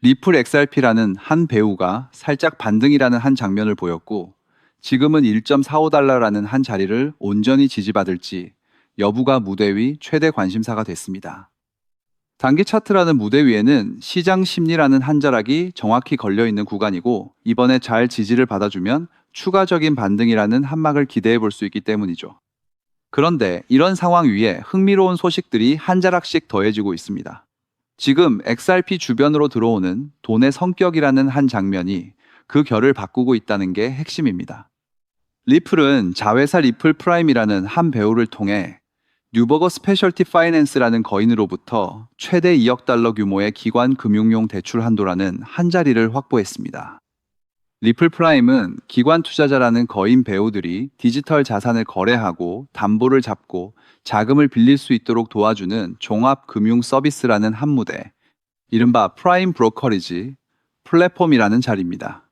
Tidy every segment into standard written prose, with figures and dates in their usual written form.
리플 XRP라는 한 배우가 살짝 반등이라는 한 장면을 보였고, 지금은 1.45달러라는 한 자리를 온전히 지지받을지 여부가 무대 위 최대 관심사가 됐습니다. 단기 차트라는 무대 위에는 시장 심리라는 한 자락이 정확히 걸려 있는 구간이고, 이번에 잘 지지를 받아주면 추가적인 반등이라는 한막을 기대해 볼 수 있기 때문이죠. 그런데 이런 상황 위에 흥미로운 소식들이 한 자락씩 더해지고 있습니다. 지금 XRP 주변으로 들어오는 돈의 성격이라는 한 장면이 그 결을 바꾸고 있다는 게 핵심입니다. 리플은 자회사 리플 프라임이라는 한 배우를 통해 뉴버거 스페셜티 파이낸스라는 거인으로부터 최대 2억 달러 규모의 기관 금융용 대출 한도라는 한 자리를 확보했습니다. 리플 프라임은 기관 투자자라는 거인 배우들이 디지털 자산을 거래하고 담보를 잡고 자금을 빌릴 수 있도록 도와주는 종합 금융 서비스라는 한 무대, 이른바 프라임 브로커리지 플랫폼이라는 자리입니다.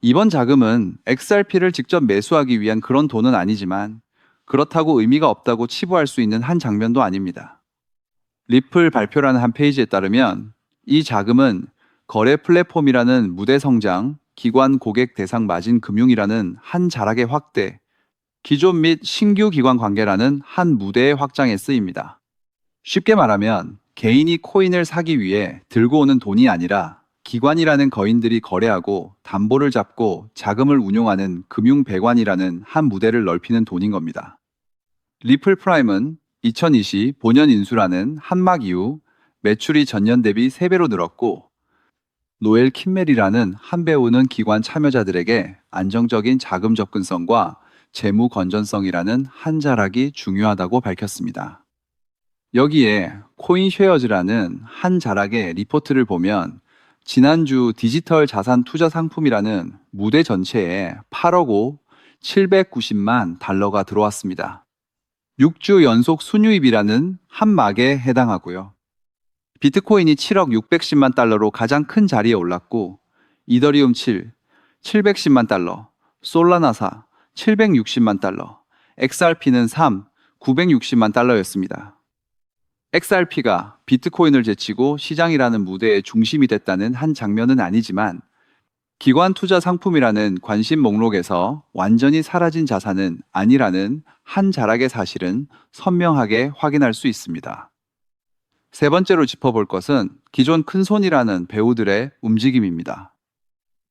이번 자금은 XRP를 직접 매수하기 위한 그런 돈은 아니지만, 그렇다고 의미가 없다고 치부할 수 있는 한 장면도 아닙니다. 리플 발표라는 한 페이지에 따르면 이 자금은 거래 플랫폼이라는 무대 성장, 기관 고객 대상 마진 금융이라는 한 자락의 확대, 기존 및 신규 기관 관계라는 한 무대의 확장에 쓰입니다. 쉽게 말하면 개인이 코인을 사기 위해 들고 오는 돈이 아니라 기관이라는 거인들이 거래하고 담보를 잡고 자금을 운용하는 금융 배관이라는 한 무대를 넓히는 돈인 겁니다. 리플 프라임은 2020 본연 인수라는 한막 이후 매출이 전년 대비 3배로 늘었고, 노엘 킴멜이라는 한 배우는 기관 참여자들에게 안정적인 자금 접근성과 재무 건전성이라는 한 자락이 중요하다고 밝혔습니다. 여기에 코인쉐어즈라는 한 자락의 리포트를 보면 지난주 디지털 자산 투자 상품이라는 무대 전체에 8억 5 790만 달러가 들어왔습니다. 6주 연속 순유입이라는 한 막에 해당하고요. 비트코인이 7억 610만 달러로 가장 큰 자리에 올랐고, 이더리움 710만 달러, 솔라나 760만 달러, XRP는 960만 달러였습니다. XRP가 비트코인을 제치고 시장이라는 무대의 중심이 됐다는 한 장면은 아니지만, 기관 투자 상품이라는 관심 목록에서 완전히 사라진 자산은 아니라는 한 자락의 사실은 선명하게 확인할 수 있습니다. 세 번째로 짚어볼 것은 기존 큰손이라는 배우들의 움직임입니다.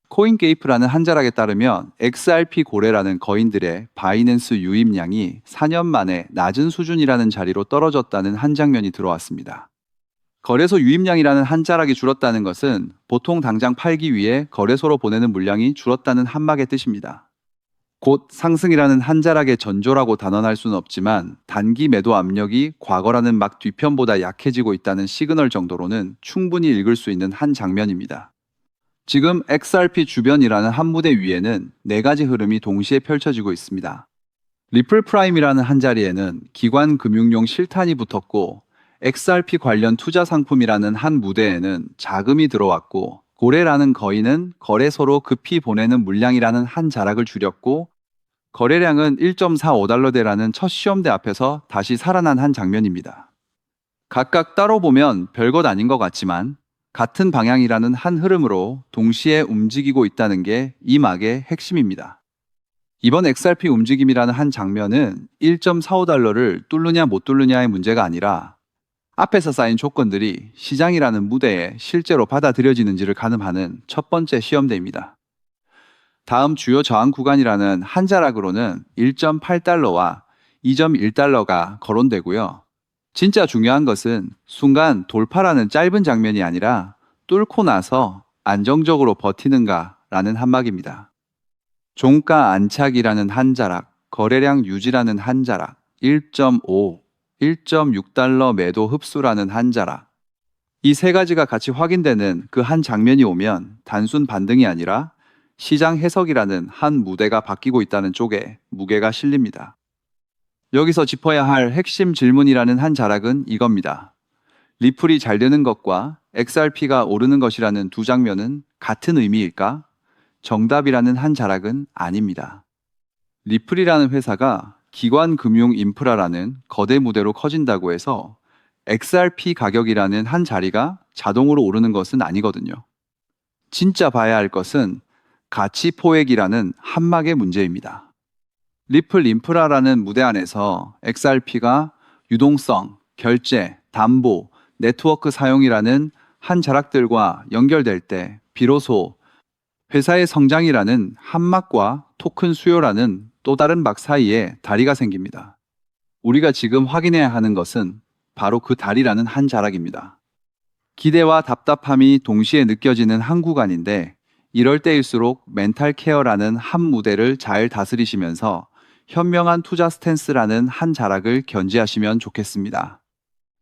코인게이프라는 한 자락에 따르면 XRP 고래라는 거인들의 바이낸스 유입량이 4년 만에 낮은 수준이라는 자리로 떨어졌다는 한 장면이 들어왔습니다. 거래소 유입량이라는 한 자락이 줄었다는 것은 보통 당장 팔기 위해 거래소로 보내는 물량이 줄었다는 한막의 뜻입니다. 곧 상승이라는 한 자락의 전조라고 단언할 수는 없지만, 단기 매도 압력이 과거라는 막 뒤편보다 약해지고 있다는 시그널 정도로는 충분히 읽을 수 있는 한 장면입니다. 지금 XRP 주변이라는 한 무대 위에는 4가지 흐름이 동시에 펼쳐지고 있습니다. 리플 프라임이라는 한 자리에는 기관 금융용 실탄이 붙었고, XRP 관련 투자 상품이라는 한 무대에는 자금이 들어왔고, 고래라는 거인은 거래소로 급히 보내는 물량이라는 한 자락을 줄였고, 거래량은 1.45달러대라는 첫 시험대 앞에서 다시 살아난 한 장면입니다. 각각 따로 보면 별것 아닌 것 같지만, 같은 방향이라는 한 흐름으로 동시에 움직이고 있다는 게 이 막의 핵심입니다. 이번 XRP 움직임이라는 한 장면은 1.45달러를 뚫느냐 못 뚫느냐의 문제가 아니라, 앞에서 쌓인 조건들이 시장이라는 무대에 실제로 받아들여지는지를 가늠하는 첫 번째 시험대입니다. 다음 주요 저항 구간이라는 한 자락으로는 1.8달러와 2.1달러가 거론되고요. 진짜 중요한 것은 순간 돌파라는 짧은 장면이 아니라 뚫고 나서 안정적으로 버티는가라는 한막입니다. 종가 안착이라는 한 자락, 거래량 유지라는 한 자락, 1.5, 1.6달러 매도 흡수라는 한 자락. 이 세 가지가 같이 확인되는 그 한 장면이 오면 단순 반등이 아니라 시장 해석이라는 한 무대가 바뀌고 있다는 쪽에 무게가 실립니다. 여기서 짚어야 할 핵심 질문이라는 한 자락은 이겁니다. 리플이 잘 되는 것과 XRP가 오르는 것이라는 두 장면은 같은 의미일까? 정답이라는 한 자락은 아닙니다. 리플이라는 회사가 기관 금융 인프라라는 거대 무대로 커진다고 해서 XRP 가격이라는 한 자리가 자동으로 오르는 것은 아니거든요. 진짜 봐야 할 것은 가치 포획이라는 한막의 문제입니다. 리플 인프라라는 무대 안에서 XRP가 유동성, 결제, 담보, 네트워크 사용이라는 한 자락들과 연결될 때 비로소 회사의 성장이라는 한막과 토큰 수요라는 또 다른 막 사이에 다리가 생깁니다. 우리가 지금 확인해야 하는 것은 바로 그 다리라는 한 자락입니다. 기대와 답답함이 동시에 느껴지는 한 구간인데 이럴 때일수록 멘탈 케어라는 한 무대를 잘 다스리시면서 현명한 투자 스탠스라는 한 자락을 견지하시면 좋겠습니다.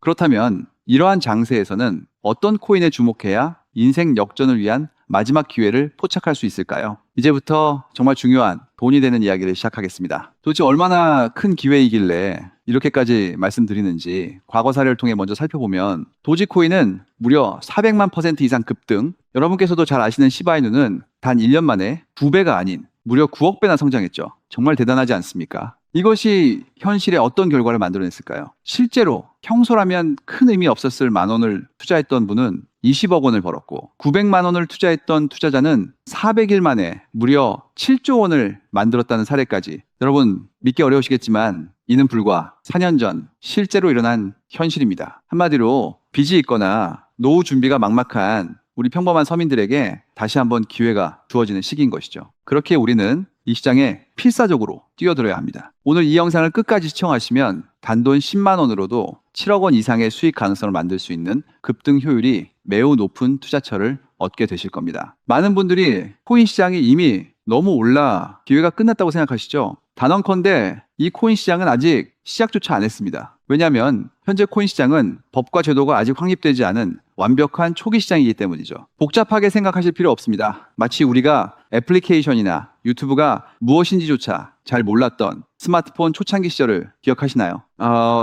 그렇다면 이러한 장세에서는 어떤 코인에 주목해야 인생 역전을 위한 마지막 기회를 포착할 수 있을까요? 이제부터 정말 중요한 돈이 되는 이야기를 시작하겠습니다. 도대체 얼마나 큰 기회이길래 이렇게까지 말씀드리는지 과거 사례를 통해 먼저 살펴보면 도지코인은 무려 400만 % 이상 급등, 여러분께서도 잘 아시는 시바이누는 단 1년 만에 2배가 아닌 무려 9억 배나 성장했죠. 정말 대단하지 않습니까? 이것이 현실에 어떤 결과를 만들어냈을까요? 실제로 평소라면 큰 의미 없었을 만 원을 투자했던 분은 20억 원을 벌었고 900만 원을 투자했던 투자자는 400일 만에 무려 7조 원을 만들었다는 사례까지. 여러분 믿기 어려우시겠지만 이는 불과 4년 전 실제로 일어난 현실입니다. 한마디로 빚이 있거나 노후 준비가 막막한 우리 평범한 서민들에게 다시 한번 기회가 주어지는 시기인 것이죠. 그렇게 우리는 이 시장에 필사적으로 뛰어들어야 합니다. 오늘 이 영상을 끝까지 시청하시면 단돈 10만 원으로도 7억 원 이상의 수익 가능성을 만들 수 있는 급등 효율이 매우 높은 투자처를 얻게 되실 겁니다. 많은 분들이 코인 시장이 이미 너무 올라 기회가 끝났다고 생각하시죠? 단언컨대 이 코인 시장은 아직 시작조차 안 했습니다. 왜냐하면 현재 코인 시장은 법과 제도가 아직 확립되지 않은 완벽한 초기 시장이기 때문이죠. 복잡하게 생각하실 필요 없습니다. 마치 우리가 애플리케이션이나 유튜브가 무엇인지조차 잘 몰랐던 스마트폰 초창기 시절을 기억하시나요?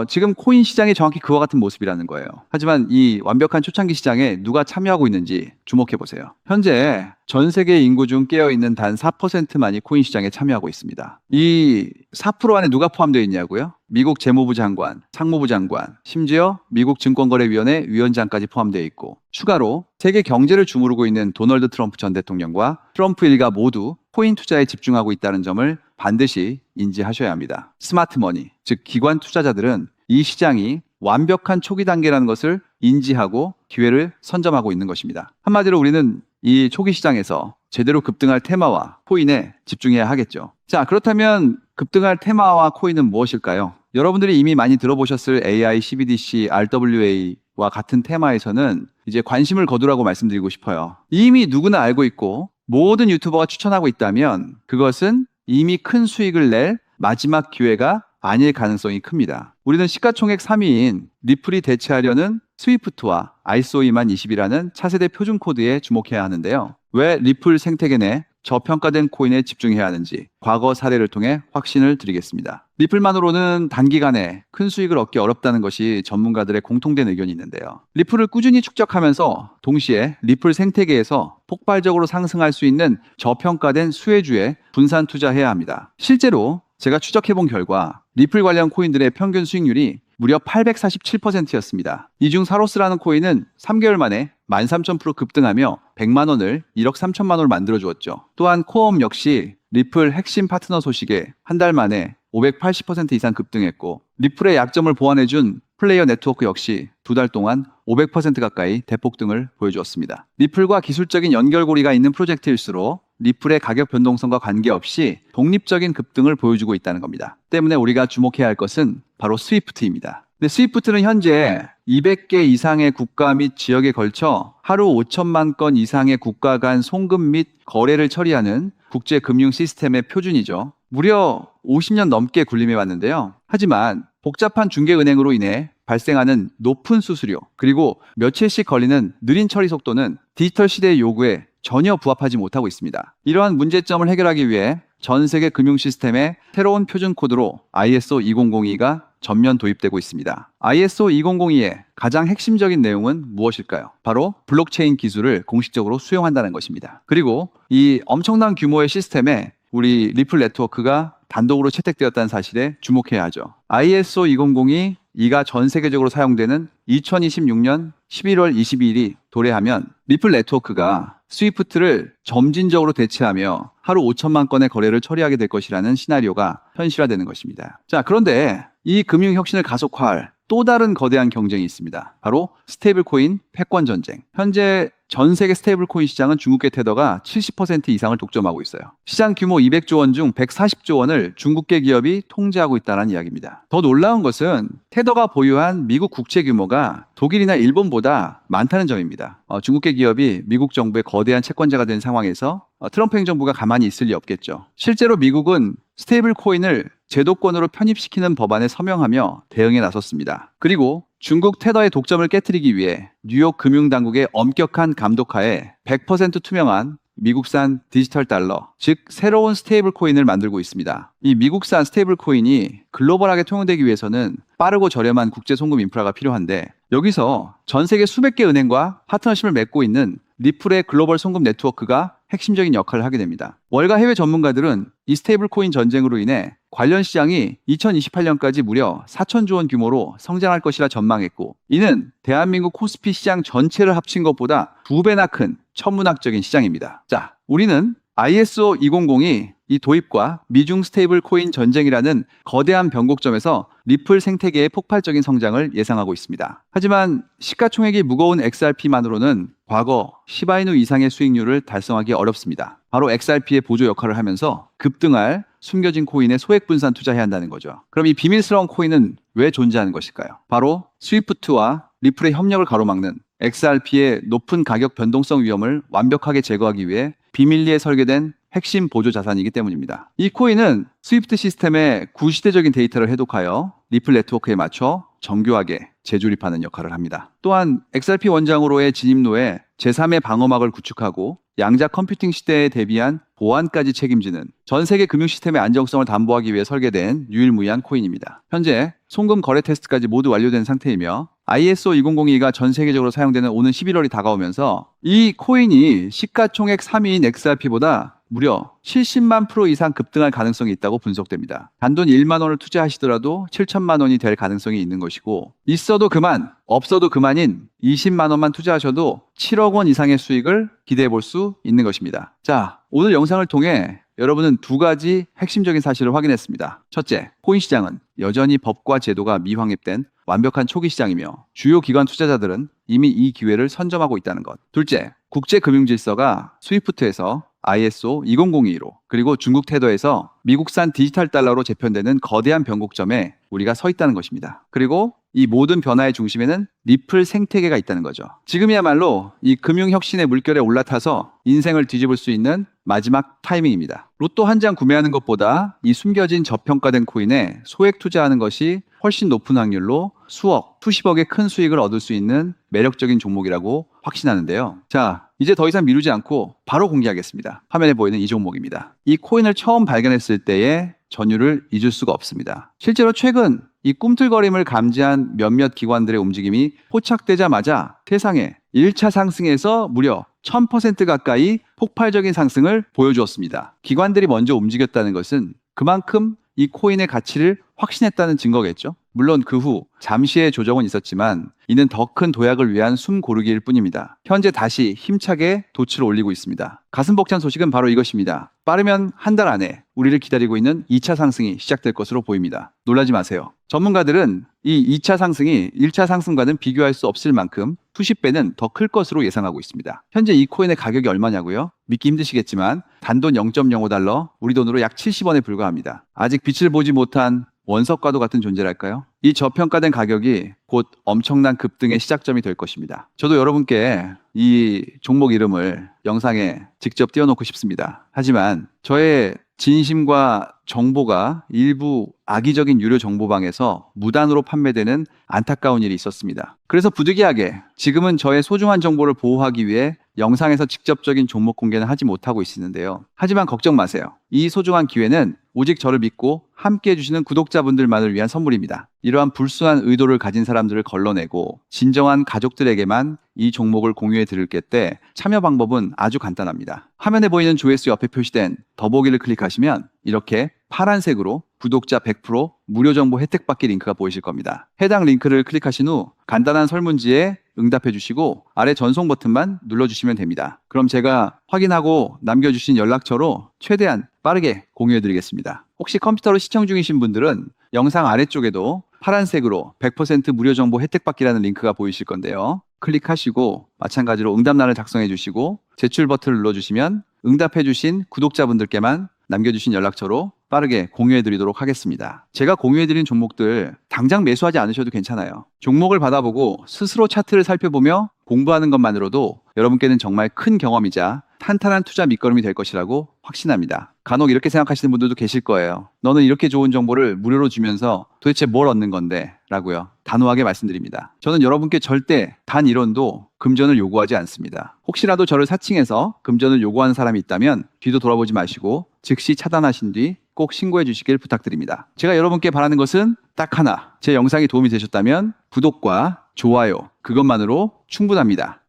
지금 코인 시장이 정확히 그와 같은 모습이라는 거예요. 하지만 이 완벽한 초창기 시장에 누가 참여하고 있는지 주목해 보세요. 현재 전 세계 인구 중 깨어있는 단 4%만이 코인 시장에 참여하고 있습니다. 이 4% 안에 누가 포함되어 있냐고요? 미국 재무부 장관, 상무부 장관, 심지어 미국 증권거래위원회 위원장까지 포함되어 있고 추가로 세계 경제를 주무르고 있는 도널드 트럼프 전 대통령과 트럼프 일가 모두 코인 투자에 집중하고 있다는 점을 반드시 인지하셔야 합니다. 스마트 머니, 즉 기관 투자자들은 이 시장이 완벽한 초기 단계라는 것을 인지하고 기회를 선점하고 있는 것입니다. 한마디로 우리는 이 초기 시장에서 제대로 급등할 테마와 코인에 집중해야 하겠죠. 자, 그렇다면 급등할 테마와 코인은 무엇일까요? 여러분들이 이미 많이 들어보셨을 AI, CBDC, RWA와 같은 테마에서는 이제 관심을 거두라고 말씀드리고 싶어요. 이미 누구나 알고 있고 모든 유튜버가 추천하고 있다면 그것은 이미 큰 수익을 낼 마지막 기회가 아닐 가능성이 큽니다. 우리는 시가총액 3위인 리플이 대체하려는 스위프트와 ISO 20020이라는 차세대 표준 코드에 주목해야 하는데요. 왜 리플 생태계 내 저평가된 코인에 집중해야 하는지 과거 사례를 통해 확신을 드리겠습니다. 리플만으로는 단기간에 큰 수익을 얻기 어렵다는 것이 전문가들의 공통된 의견이 있는데요. 리플을 꾸준히 축적하면서 동시에 리플 생태계에서 폭발적으로 상승할 수 있는 저평가된 수혜주에 분산 투자해야 합니다. 실제로 제가 추적해본 결과 리플 관련 코인들의 평균 수익률이 무려 847%였습니다. 이 중 사로스라는 코인은 3개월 만에 13,000% 급등하며 100만 원을 1억 3천만 원을 만들어주었죠. 또한 코엄 역시 리플 핵심 파트너 소식에 한 달 만에 580% 이상 급등했고 리플의 약점을 보완해준 플레이어 네트워크 역시 두 달 동안 500% 가까이 대폭등을 보여주었습니다. 리플과 기술적인 연결고리가 있는 프로젝트일수록 리플의 가격 변동성과 관계없이 독립적인 급등을 보여주고 있다는 겁니다. 때문에 우리가 주목해야 할 것은 바로 스위프트입니다. 근데 스위프트는 현재 200개 이상의 국가 및 지역에 걸쳐 하루 5천만 건 이상의 국가 간 송금 및 거래를 처리하는 국제 금융 시스템의 표준이죠. 무려 50년 넘게 군림해 왔는데요. 하지만 복잡한 중개은행으로 인해 발생하는 높은 수수료 그리고 며칠씩 걸리는 느린 처리 속도는 디지털 시대의 요구에 전혀 부합하지 못하고 있습니다. 이러한 문제점을 해결하기 위해 전 세계 금융 시스템에 새로운 표준 코드로 ISO 2002가 전면 도입되고 있습니다. ISO 2002의 가장 핵심적인 내용은 무엇일까요? 바로 블록체인 기술을 공식적으로 수용한다는 것입니다. 그리고 이 엄청난 규모의 시스템에 우리 리플 네트워크가 단독으로 채택되었다는 사실에 주목해야 하죠. ISO 2002 이가 전 세계적으로 사용되는 2026년 11월 22일이 도래하면 리플 네트워크가 스위프트를 점진적으로 대체하며 하루 5천만 건의 거래를 처리하게 될 것이라는 시나리오가 현실화되는 것입니다. 자, 그런데 이 금융 혁신을 가속화할 또 다른 거대한 경쟁이 있습니다. 바로 스테이블 코인 패권 전쟁. 현재 전 세계 스테이블 코인 시장은 중국계 테더가 70% 이상을 독점하고 있어요. 시장 규모 200조 원 중 140조 원을 중국계 기업이 통제하고 있다는 이야기입니다. 더 놀라운 것은 테더가 보유한 미국 국채 규모가 독일이나 일본보다 많다는 점입니다. 중국계 기업이 미국 정부의 거대한 채권자가 된 상황에서 트럼프 행정부가 가만히 있을 리 없겠죠. 실제로 미국은 스테이블 코인을 제도권으로 편입시키는 법안에 서명하며 대응에 나섰습니다. 그리고 중국 테더의 독점을 깨트리기 위해 뉴욕 금융당국의 엄격한 감독하에 100% 투명한 미국산 디지털 달러, 즉 새로운 스테이블 코인을 만들고 있습니다. 이 미국산 스테이블 코인이 글로벌하게 통용되기 위해서는 빠르고 저렴한 국제 송금 인프라가 필요한데, 여기서 전 세계 수백 개 은행과 파트너십을 맺고 있는 리플의 글로벌 송금 네트워크가 핵심적인 역할을 하게 됩니다. 월가 해외 전문가들은 이 스테이블 코인 전쟁으로 인해 관련 시장이 2028년까지 무려 4천조 원 규모로 성장할 것이라 전망했고, 이는 대한민국 코스피 시장 전체를 합친 것보다 2배나 큰 천문학적인 시장입니다. 자, 우리는 ISO 2002 이 도입과 미중 스테이블 코인 전쟁이라는 거대한 변곡점에서 리플 생태계의 폭발적인 성장을 예상하고 있습니다. 하지만 시가총액이 무거운 XRP만으로는 과거 시바이누 이상의 수익률을 달성하기 어렵습니다. 바로 XRP의 보조 역할을 하면서 급등할 숨겨진 코인에 소액 분산 투자해야 한다는 거죠. 그럼 이 비밀스러운 코인은 왜 존재하는 것일까요? 바로 스위프트와 리플의 협력을 가로막는 XRP의 높은 가격 변동성 위험을 완벽하게 제거하기 위해 비밀리에 설계된 핵심 보조 자산이기 때문입니다. 이 코인은 스위프트 시스템의 구시대적인 데이터를 해독하여 리플 네트워크에 맞춰 정교하게 재조립하는 역할을 합니다. 또한 XRP 원장으로의 진입로에 제3의 방어막을 구축하고 양자 컴퓨팅 시대에 대비한 보안까지 책임지는 전 세계 금융 시스템의 안정성을 담보하기 위해 설계된 유일무이한 코인입니다. 현재 송금 거래 테스트까지 모두 완료된 상태이며 ISO 2002가 전 세계적으로 사용되는 오는 11월이 다가오면서 이 코인이 시가총액 3위인 XRP보다 무려 70만 프로 이상 급등할 가능성이 있다고 분석됩니다. 단돈 1만 원을 투자하시더라도 7천만 원이 될 가능성이 있는 것이고, 있어도 그만, 없어도 그만인 20만 원만 투자하셔도 7억 원 이상의 수익을 기대해 볼 수 있는 것입니다. 자, 오늘 영상을 통해 여러분은 두 가지 핵심적인 사실을 확인했습니다. 첫째, 코인 시장은 여전히 법과 제도가 미확립된 완벽한 초기 시장이며 주요 기관 투자자들은 이미 이 기회를 선점하고 있다는 것. 둘째, 국제 금융 질서가 스위프트에서 ISO 2002로 그리고 중국 테더에서 미국산 디지털 달러로 재편되는 거대한 변곡점에 우리가 서 있다는 것입니다. 그리고 이 모든 변화의 중심에는 리플 생태계가 있다는 거죠. 지금이야말로 이 금융혁신의 물결에 올라타서 인생을 뒤집을 수 있는 마지막 타이밍입니다. 로또 한 장 구매하는 것보다 이 숨겨진 저평가된 코인에 소액 투자하는 것이 훨씬 높은 확률로 수억, 수십억의 큰 수익을 얻을 수 있는 매력적인 종목이라고 확신하는데요. 자, 이제 더 이상 미루지 않고 바로 공개하겠습니다. 화면에 보이는 이 종목입니다. 이 코인을 처음 발견했을 때의 전율을 잊을 수가 없습니다. 실제로 최근 이 꿈틀거림을 감지한 몇몇 기관들의 움직임이 포착되자마자 세상에 1차 상승에서 무려 1000% 가까이 폭발적인 상승을 보여주었습니다. 기관들이 먼저 움직였다는 것은 그만큼 이 코인의 가치를 확신했다는 증거겠죠. 물론 그 후 잠시의 조정은 있었지만 이는 더 큰 도약을 위한 숨 고르기일 뿐입니다. 현재 다시 힘차게 돛을 올리고 있습니다. 가슴 벅찬 소식은 바로 이것입니다. 빠르면 한 달 안에 우리를 기다리고 있는 2차 상승이 시작될 것으로 보입니다. 놀라지 마세요. 전문가들은 이 2차 상승이 1차 상승과는 비교할 수 없을 만큼 수십 배는 더 클 것으로 예상하고 있습니다. 현재 이 코인의 가격이 얼마냐고요? 믿기 힘드시겠지만 단돈 0.05달러, 우리 돈으로 약 70원에 불과합니다. 아직 빛을 보지 못한 원석과도 같은 존재랄까요? 이 저평가된 가격이 곧 엄청난 급등의 시작점이 될 것입니다. 저도 여러분께 이 종목 이름을 영상에 직접 띄워놓고 싶습니다. 하지만 저의 진심과 정보가 일부 악의적인 유료 정보방에서 무단으로 판매되는 안타까운 일이 있었습니다. 그래서 부득이하게 지금은 저의 소중한 정보를 보호하기 위해 영상에서 직접적인 종목 공개는 하지 못하고 있는데요. 하지만 걱정 마세요. 이 소중한 기회는 오직 저를 믿고 함께 해주시는 구독자분들만을 위한 선물입니다. 이러한 불순한 의도를 가진 사람들을 걸러내고 진정한 가족들에게만 이 종목을 공유해 드릴 때 참여 방법은 아주 간단합니다. 화면에 보이는 조회수 옆에 표시된 더보기를 클릭하시면 이렇게 파란색으로 구독자 100% 무료 정보 혜택 받기 링크가 보이실 겁니다. 해당 링크를 클릭하신 후 간단한 설문지에 응답해 주시고 아래 전송 버튼만 눌러주시면 됩니다. 그럼 제가 확인하고 남겨주신 연락처로 최대한 빠르게 공유해 드리겠습니다. 혹시 컴퓨터로 시청 중이신 분들은 영상 아래쪽에도 파란색으로 100% 무료 정보 혜택 받기라는 링크가 보이실 건데요. 클릭하시고 마찬가지로 응답란을 작성해 주시고 제출 버튼을 눌러주시면 응답해 주신 구독자분들께만 남겨주신 연락처로 빠르게 공유해 드리도록 하겠습니다. 제가 공유해 드린 종목들 당장 매수하지 않으셔도 괜찮아요. 종목을 받아보고 스스로 차트를 살펴보며 공부하는 것만으로도 여러분께는 정말 큰 경험이자 탄탄한 투자 밑거름이 될 것이라고 확신합니다. 간혹 이렇게 생각하시는 분들도 계실 거예요. 너는 이렇게 좋은 정보를 무료로 주면서 도대체 뭘 얻는 건데? 라고요. 단호하게 말씀드립니다. 저는 여러분께 절대 단 1원도 금전을 요구하지 않습니다. 혹시라도 저를 사칭해서 금전을 요구하는 사람이 있다면 뒤도 돌아보지 마시고 즉시 차단하신 뒤 꼭 신고해 주시길 부탁드립니다. 제가 여러분께 바라는 것은 딱 하나. 제 영상이 도움이 되셨다면 구독과 좋아요 그것만으로 충분합니다.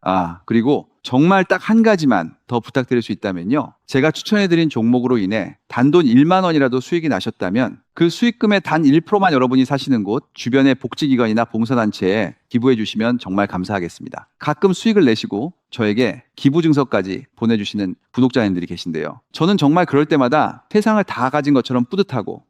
그리고 정말 딱 한 가지만 더 부탁드릴 수 있다면요. 제가 추천해드린 종목으로 인해 단돈 1만 원이라도 수익이 나셨다면 그 수익금의 단 1%만 여러분이 사시는 곳 주변의 복지기관이나 봉사단체에 기부해 주시면 정말 감사하겠습니다. 가끔 수익을 내시고 저에게 기부증서까지 보내주시는 구독자님들이 계신데요. 저는 정말 그럴 때마다 세상을 다 가진 것처럼 뿌듯하고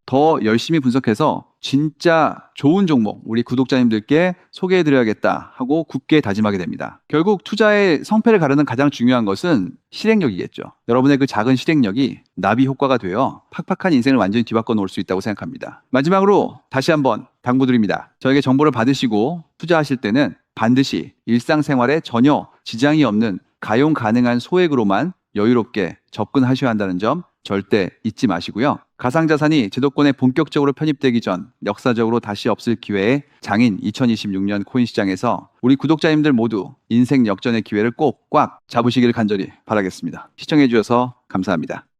더 열심히 분석해서 진짜 좋은 종목 우리 구독자님들께 소개해드려야겠다 하고 굳게 다짐하게 됩니다. 결국 투자의 성패를 가르는 가장 중요한 것은 실행력이겠죠. 여러분의 그 작은 실행력이 나비 효과가 되어 팍팍한 인생을 완전히 뒤바꿔 놓을 수 있다고 생각합니다. 마지막으로 다시 한번 당부드립니다. 저에게 정보를 받으시고 투자하실 때는 반드시 일상생활에 전혀 지장이 없는 가용 가능한 소액으로만 여유롭게 접근하셔야 한다는 점 절대 잊지 마시고요. 가상자산이 제도권에 본격적으로 편입되기 전 역사적으로 다시 없을 기회에 장인 2026년 코인 시장에서 우리 구독자님들 모두 인생 역전의 기회를 꼭 꽉 잡으시길 간절히 바라겠습니다. 시청해 주셔서 감사합니다.